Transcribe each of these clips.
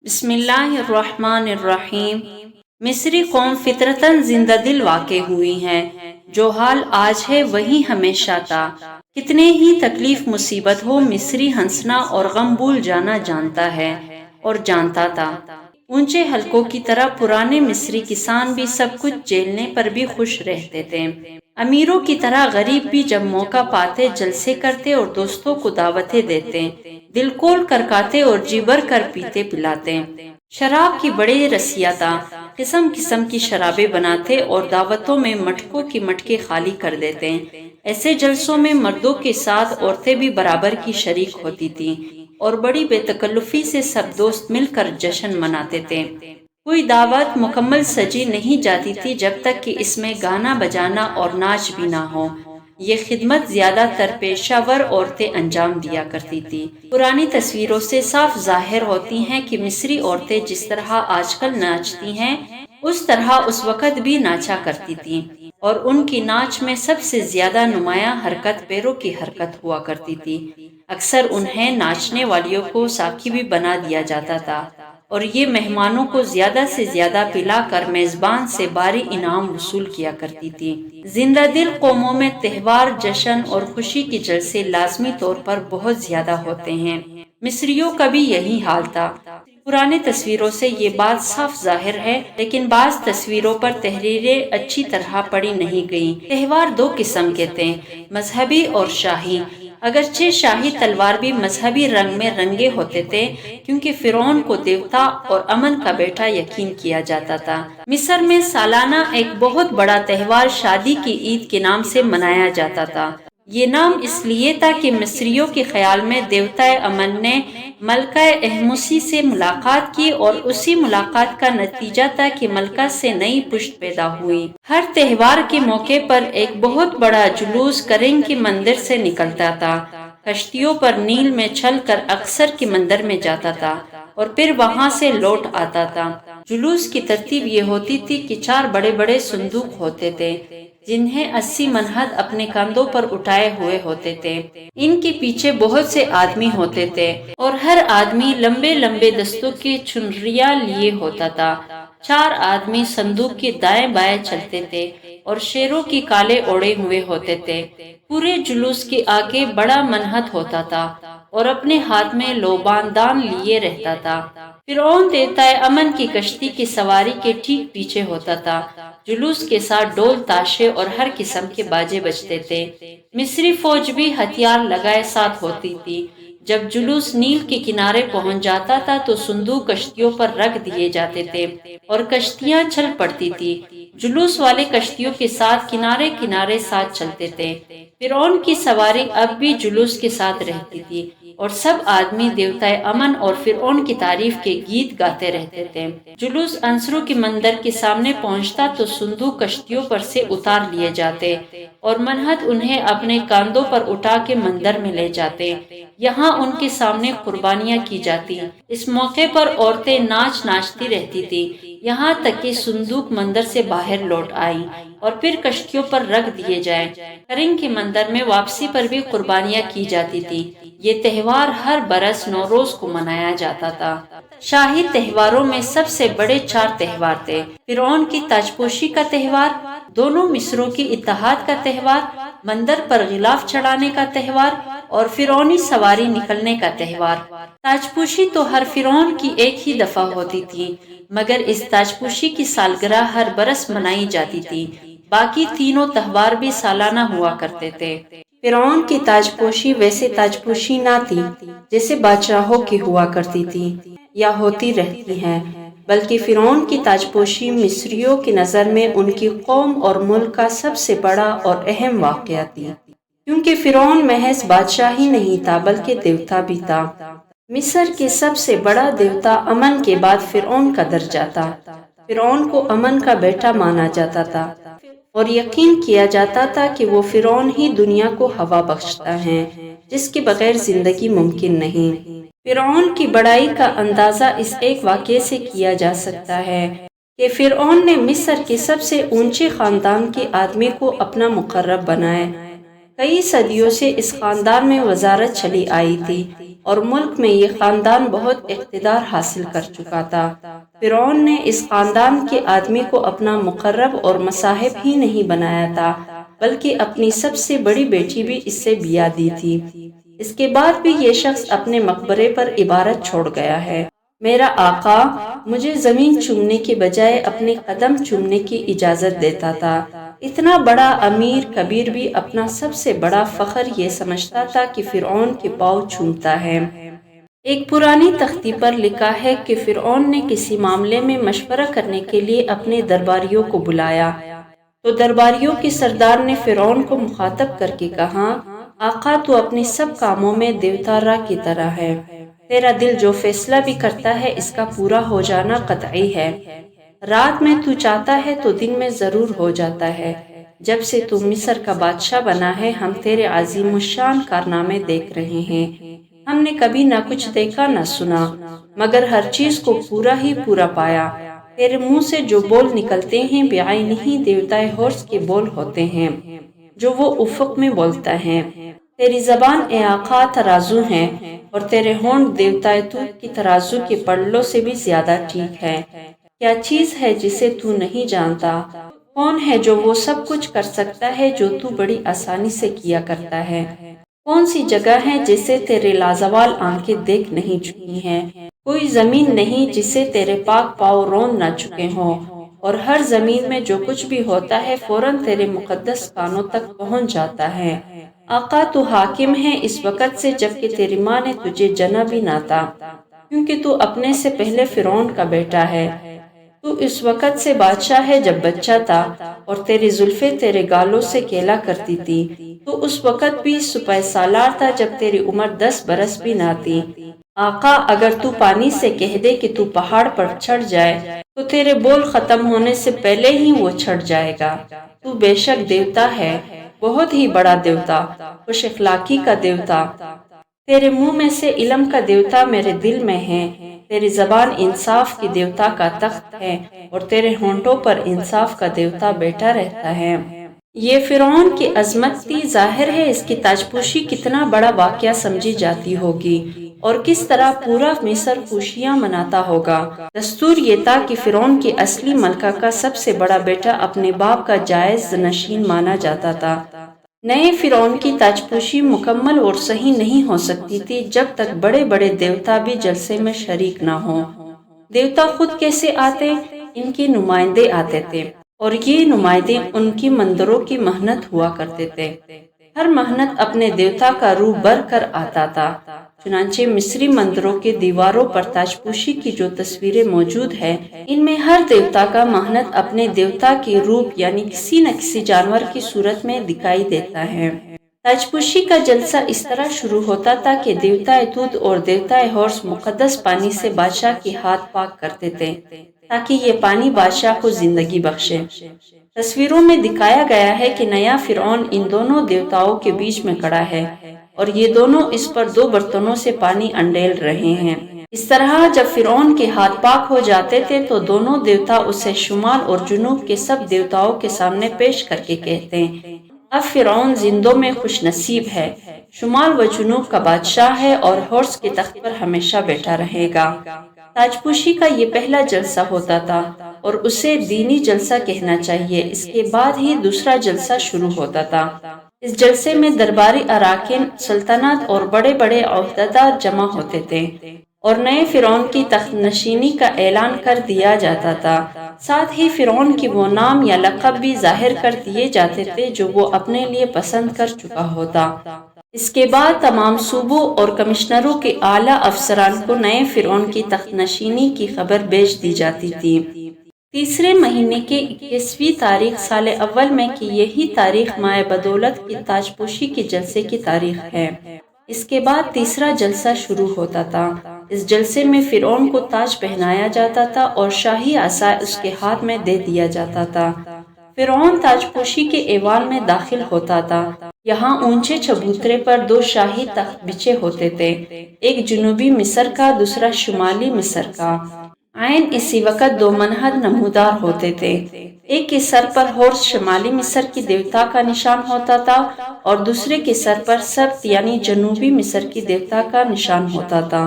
بسم اللہ الرحمن الرحیم۔ مصری قوم فطرتاً زندہ دل واقع ہوئی ہے۔ جو حال آج ہے وہی ہمیشہ تھا۔ کتنے ہی تکلیف مصیبت ہو، مصری ہنسنا اور غم بھول جانا جانتا ہے اور جانتا تھا۔ اونچے حلقوں کی طرح پرانے مصری کسان بھی سب کچھ جھیلنے پر بھی خوش رہتے تھے۔ امیروں کی طرح غریب بھی جب موقع پاتے جلسے کرتے اور دوستوں کو دعوتیں دیتے، دل کھول کر کھاتے اور جی بھر کر پیتے پلاتے۔ شراب کی بڑے رسیا تھا، قسم قسم کی شرابیں بناتے اور دعوتوں میں مٹکوں کی مٹکے خالی کر دیتے۔ ایسے جلسوں میں مردوں کے ساتھ عورتیں بھی برابر کی شریک ہوتی تھیں اور بڑی بے تکلفی سے سب دوست مل کر جشن مناتے تھے۔ کوئی دعوت مکمل سجی نہیں جاتی تھی جب تک کہ اس میں گانا بجانا اور ناچ بھی نہ ہو۔ یہ خدمت زیادہ تر پیشہ ور عورتیں انجام دیا کرتی تھی۔ پرانی تصویروں سے صاف ظاہر ہوتی ہیں کہ مصری عورتیں جس طرح آج کل ناچتی ہیں اس طرح اس وقت بھی ناچا کرتی تھیں، اور ان کی ناچ میں سب سے زیادہ نمایاں حرکت پیروں کی حرکت ہوا کرتی تھی۔ اکثر انہیں ناچنے والیوں کو ساقی بھی بنا دیا جاتا تھا اور یہ مہمانوں کو زیادہ سے زیادہ پلا کر میزبان سے بھاری انعام وصول کیا کرتی تھی۔ زندہ دل قوموں میں تہوار، جشن اور خوشی کے جلسے لازمی طور پر بہت زیادہ ہوتے ہیں۔ مصریوں کا بھی یہی حال تھا۔ پرانی تصویروں سے یہ بات صاف ظاہر ہے، لیکن بعض تصویروں پر تحریریں اچھی طرح پڑھی نہیں گئیں۔ تہوار دو قسم کے تھے، مذہبی اور شاہی۔ اگرچہ شاہی تلوار بھی مذہبی رنگ میں رنگے ہوتے تھے کیونکہ فرعون کو دیوتا اور امن کا بیٹا یقین کیا جاتا تھا۔ مصر میں سالانہ ایک بہت بڑا تہوار شادی کی عید کے نام سے منایا جاتا تھا۔ یہ نام اس لیے تھا کہ مصریوں کے خیال میں دیوتا امن نے ملکہ احمسی سے ملاقات کی اور اسی ملاقات کا نتیجہ تھا کہ ملکہ سے نئی پشت پیدا ہوئی۔ ہر تہوار کے موقع پر ایک بہت بڑا جلوس کرنگ کے مندر سے نکلتا تھا، کشتیوں پر نیل میں چل کر اکثر کے مندر میں جاتا تھا اور پھر وہاں سے لوٹ آتا تھا۔ جلوس کی ترتیب یہ ہوتی تھی کہ 4 بڑے بڑے صندوق ہوتے تھے جنہیں 80 منہد اپنے کندھوں پر اٹھائے ہوئے ہوتے تھے۔ ان کے پیچھے بہت سے آدمی ہوتے تھے اور ہر آدمی لمبے لمبے دستوں کی چنریاں لیے ہوتا تھا۔ 4 آدمی صندوق کے دائیں بائیں چلتے تھے اور شیروں کی کالے اوڑے ہوئے ہوتے تھے۔ پورے جلوس کے آگے بڑا منہد ہوتا تھا اور اپنے ہاتھ میں لوبان دان لیے رہتا تھا۔ فرعون دیوتا امن کی کشتی کی سواری کے ٹھیک پیچھے ہوتا تھا۔ جلوس کے ساتھ ڈول، تاشے اور ہر قسم کے باجے بجتے تھے۔ مصری فوج بھی ہتھیار لگائے ساتھ ہوتی تھی۔ جب جلوس نیل کے کنارے پہنچ جاتا تھا تو صندوق کشتیوں پر رکھ دیے جاتے تھے اور کشتیاں چل پڑتی تھی۔ جلوس والے کشتیوں کے ساتھ کنارے کنارے ساتھ چلتے تھے۔ فرعون کی سواری اب بھی جلوس کے ساتھ رہتی تھی اور سب آدمی دیوتا امن اور فرعون کی تعریف کے گیت گاتے رہتے تھے۔ جلوس عنصروں کے مندر کے سامنے پہنچتا تو صندوق کشتیوں پر سے اتار لیے جاتے اور منہد انہیں اپنے کاندھوں پر اٹھا کے مندر میں لے جاتے۔ یہاں ان کے سامنے قربانیاں کی جاتی۔ اس موقع پر عورتیں ناچتی رہتی تھی یہاں تک کہ صندوق مندر سے باہر لوٹ آئی اور پھر کشتیوں پر رکھ دیے جائے۔ کرنگ کے مندر میں واپسی پر بھی قربانیاں کی جاتی تھی۔ یہ تہوار ہر برس نوروز کو منایا جاتا تھا۔ شاہی تہواروں میں سب سے بڑے 4 تہوار تھے: فرعون کی تاجپوشی کا تہوار، دونوں مصروں کی اتحاد کا تہوار، مندر پر غلاف چڑھانے کا تہوار اور فرعونی سواری نکلنے کا تہوار۔ تاجپوشی تو ہر فرعون کی ایک ہی دفعہ ہوتی تھی، مگر اس تاجپوشی کی سالگرہ ہر برس منائی جاتی تھی۔ باقی تینوں تہوار بھی سالانہ ہوا کرتے تھے۔ فرعون کی تاجپوشی ویسے تاجپوشی نہ تھی جیسے بادشاہوں کی ہوا کرتی تھی یا ہوتی رہتی ہیں، بلکہ فرعون کی تاجپوشی مصریوں کی نظر میں ان کی قوم اور ملک کا سب سے بڑا اور اہم واقعہ تھی، کیونکہ فرعون محض بادشاہ ہی نہیں تھا بلکہ دیوتا بھی تھا۔ مصر کے سب سے بڑا دیوتا امن کے بعد فرعون کا درجہ تھا۔ فرعون کو امن کا بیٹا مانا جاتا تھا اور یقین کیا جاتا تھا کہ وہ فرعون ہی دنیا کو ہوا بخشتا ہے جس کے بغیر زندگی ممکن نہیں۔ فرعون کی بڑائی کا اندازہ اس ایک واقعے سے کیا جا سکتا ہے کہ فرعون نے مصر کے سب سے اونچے خاندان کے آدمی کو اپنا مقرب بنایا۔ کئی صدیوں سے اس خاندان میں وزارت چلی آئی تھی اور ملک میں یہ خاندان بہت اقتدار حاصل کر چکا تھا۔ فرعون نے اس خاندان کے آدمی کو اپنا مقرب اور مصاحب ہی نہیں بنایا تھا، بلکہ اپنی سب سے بڑی بیٹی بھی اس سے بیاہ دی تھی۔ اس کے بعد بھی یہ شخص اپنے مقبرے پر عبارت چھوڑ گیا ہے: میرا آقا مجھے زمین چومنے کے بجائے اپنے قدم چومنے کی اجازت دیتا تھا۔ اتنا بڑا امیر کبیر بھی اپنا سب سے بڑا فخر یہ سمجھتا تھا کہ فرعون کے پاؤں چومتا ہے۔ ایک پرانی تختی پر لکھا ہے کہ فرعون نے کسی معاملے میں مشورہ کرنے کے لیے اپنے درباریوں کو بلایا تو درباریوں کے سردار نے فرعون کو مخاطب کر کے کہا: آقا تو اپنے سب کاموں میں دیوتارا کی طرح ہے، تیرا دل جو فیصلہ بھی کرتا ہے اس کا پورا ہو جانا قطعی ہے۔ رات میں تو چاہتا ہے تو دن میں ضرور ہو جاتا ہے۔ جب سے تو مصر کا بادشاہ بنا ہے ہم تیرے عظیم الشان کارنامے دیکھ رہے ہیں۔ ہم نے کبھی نہ کچھ دیکھا نہ سنا، مگر ہر چیز کو پورا ہی پورا پایا۔ تیرے منہ سے جو بول نکلتے ہیں بعینہ دیوتائے ہورس کے بول ہوتے ہیں جو وہ افق میں بولتا ہے۔ تیری زبان اے آقا ترازو ہے اور تیرے ہونٹ دیوتائے توت کی ترازو کے پلڑوں سے بھی زیادہ ٹھیک ہے۔ کیا چیز ہے جسے تو نہیں جانتا؟ کون ہے جو وہ سب کچھ کر سکتا ہے جو تو بڑی آسانی سے کیا کرتا ہے؟ کون سی جگہ ہے جسے تیرے لازوال آنکھیں دیکھ نہیں چکی ہیں؟ کوئی زمین نہیں جسے تیرے پاک پاؤں رون نہ چکے ہوں، اور ہر زمین میں جو کچھ بھی ہوتا ہے فوراً تیرے مقدس کانوں تک پہنچ جاتا ہے۔ آقا تو حاکم ہے اس وقت سے جبکہ تیری ماں نے تجھے جنا بھی نہ تھا، کیونکہ تو اپنے سے پہلے فرعون کا بیٹا ہے۔ تو اس وقت سے بادشاہ ہے جب بچہ تھا، اور تیری زلفیں تیرے گالوں سے کھیلا کرتی تھی۔ تو اس وقت بھی سپہ سالار تھا جب تیری عمر 10 برس بھی نہ تھی۔ آقا اگر تو پانی سے کہہ دے کہ تو پہاڑ پر چڑھ جائے تو تیرے بول ختم ہونے سے پہلے ہی وہ چڑھ جائے گا۔ تو بے شک دیوتا ہے، بہت ہی بڑا دیوتا، خوش اخلاقی کا دیوتا۔ تیرے منہ میں سے علم کا دیوتا میرے دل میں ہے۔ تیری زبان انصاف کی دیوتا کا تخت ہے اور تیرے ہونٹوں پر انصاف کا دیوتا بیٹھا رہتا ہے۔ یہ فرعون کی عظمت تھی، ظاہر ہے اس کی تاج پوشی کتنا بڑا واقعہ سمجھی جاتی ہوگی اور کس طرح پورا مصر خوشیاں مناتا ہوگا۔ دستور یہ تھا کہ فرعون کی اصلی ملکہ کا سب سے بڑا بیٹا اپنے باپ کا جائز نشین مانا جاتا تھا۔ نئے فرعون کی تاج پوشی مکمل اور صحیح نہیں ہو سکتی تھی جب تک بڑے بڑے دیوتا بھی جلسے میں شریک نہ ہوں۔ دیوتا خود کیسے آتے؟ ان کے نمائندے آتے تھے، اور یہ نمائندے ان کی مندروں کی مہنت ہوا کرتے تھے۔ ہر مہنت اپنے دیوتا کا روح بھر کر آتا تھا۔ چنانچہ مصری مندروں کے دیواروں پر تاج پوشی کی جو تصویریں موجود ہیں، ان میں ہر دیوتا کا مہنت اپنے دیوتا کے روپ یعنی کسی نہ کسی جانور کی صورت میں دکھائی دیتا ہے۔ تاج پوشی کا جلسہ اس طرح شروع ہوتا تھا کہ دیوتا توت اور دیوتا ہورس مقدس پانی سے بادشاہ کے ہاتھ پاک کرتے تھے تاکہ یہ پانی بادشاہ کو زندگی بخشے۔ تصویروں میں دکھایا گیا ہے کہ نیا فرعون ان دونوں دیوتاؤں کے بیچ میں کھڑا ہے اور یہ دونوں اس پر 2 برتنوں سے پانی انڈیل رہے ہیں۔ اس طرح جب فرعون کے ہاتھ پاک ہو جاتے تھے تو دونوں دیوتا اسے شمال اور جنوب کے سب دیوتاؤں کے سامنے پیش کر کے کہتے ہیں: اب فرعون زندوں میں خوش نصیب ہے، شمال و جنوب کا بادشاہ ہے اور ہورس کے تخت پر ہمیشہ بیٹھا رہے گا۔ تاج پوشی کا یہ پہلا جلسہ ہوتا تھا اور اسے دینی جلسہ کہنا چاہیے۔ اس کے بعد ہی دوسرا جلسہ شروع ہوتا تھا۔ اس جلسے میں درباری اراکین، سلطنت اور بڑے بڑے عہدیدار جمع ہوتے تھے اور نئے فرعون کی تخت نشینی کا اعلان کر دیا جاتا تھا۔ ساتھ ہی فرعون کی وہ نام یا لقب بھی ظاہر کر دیے جاتے تھے جو وہ اپنے لیے پسند کر چکا ہوتا۔ اس کے بعد تمام صوبوں اور کمشنروں کے اعلیٰ افسران کو نئے فرعون کی تخت نشینی کی خبر بھیج دی جاتی تھی۔ تیسرے مہینے کے 21ویں تاریخ سال اول میں کہ یہی تاریخ ماہ بدولت کی تاج پوشی کے جلسے کی تاریخ ہے۔ اس کے بعد تیسرا جلسہ شروع ہوتا تھا۔ اس جلسے میں فرعون کو تاج پہنایا جاتا تھا اور شاہی عصا اس کے ہاتھ میں دے دیا جاتا تھا۔ فرعون تاج پوشی کے ایوان میں داخل ہوتا تھا۔ یہاں اونچے چبوترے پر 2 شاہی تخت بچھے ہوتے تھے، ایک جنوبی مصر کا، دوسرا شمالی مصر کا۔ عین اسی وقت دو منحد نمودار ہوتے تھے، ایک کے سر پر ہورس شمالی مصر کی دیوتا کا نشان ہوتا تھا اور دوسرے کے سر پر سبت یعنی جنوبی مصر کی دیوتا کا نشان ہوتا تھا۔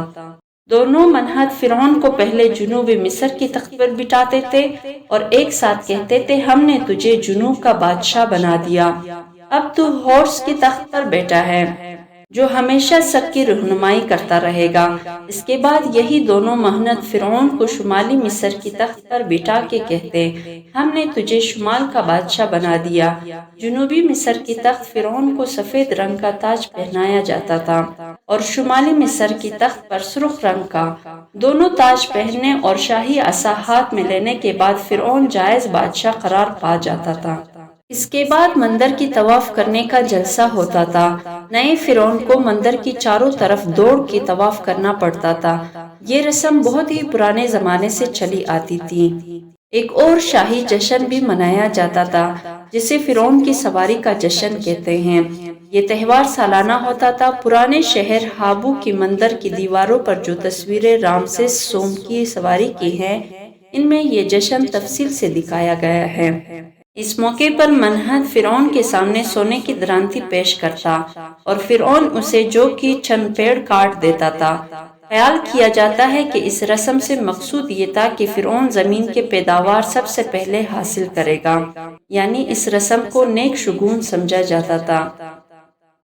دونوں منحد فرعون کو پہلے جنوبی مصر کی تخت پر بٹھاتے تھے اور ایک ساتھ کہتے تھے ہم نے تجھے جنوب کا بادشاہ بنا دیا، اب تو ہورس کی تخت پر بیٹھا ہے جو ہمیشہ سب کی رہنمائی کرتا رہے گا۔ اس کے بعد یہی دونوں منحد فرعون کو شمالی مصر کی تخت پر بٹھا کے کہتے ہم نے تجھے شمال کا بادشاہ بنا دیا۔ جنوبی مصر کی تخت فرعون کو سفید رنگ کا تاج پہنایا جاتا تھا اور شمالی مصر کی تخت پر سرخ رنگ کا۔ دونوں تاج پہننے اور شاہی عصا ہاتھ میں لینے کے بعد فرعون جائز بادشاہ قرار پا جاتا تھا۔ اس کے بعد مندر کی طواف کرنے کا جلسہ ہوتا تھا۔ نئے فرعون کو مندر کی چاروں طرف دوڑ کے طواف کرنا پڑتا تھا۔ یہ رسم بہت ہی پرانے زمانے سے چلی آتی تھی۔ ایک اور شاہی جشن بھی منایا جاتا تھا جسے فرعون کی سواری کا جشن کہتے ہیں۔ یہ تہوار سالانہ ہوتا تھا۔ پرانے شہر ہابو کی مندر کی دیواروں پر جو تصویریں رامسیس سوم کی سواری کی ہیں، ان میں یہ جشن تفصیل سے دکھایا گیا ہے۔ اس موقع پر منحد فرعون کے سامنے سونے کی درانتی پیش کرتا اور فرعون اسے جو کہ چند پیڑ کاٹ دیتا تھا۔ خیال کیا جاتا ہے کہ اس رسم سے مقصود یہ تھا کہ فرعون زمین کے پیداوار سب سے پہلے حاصل کرے گا، یعنی اس رسم کو نیک شگون سمجھا جاتا تھا۔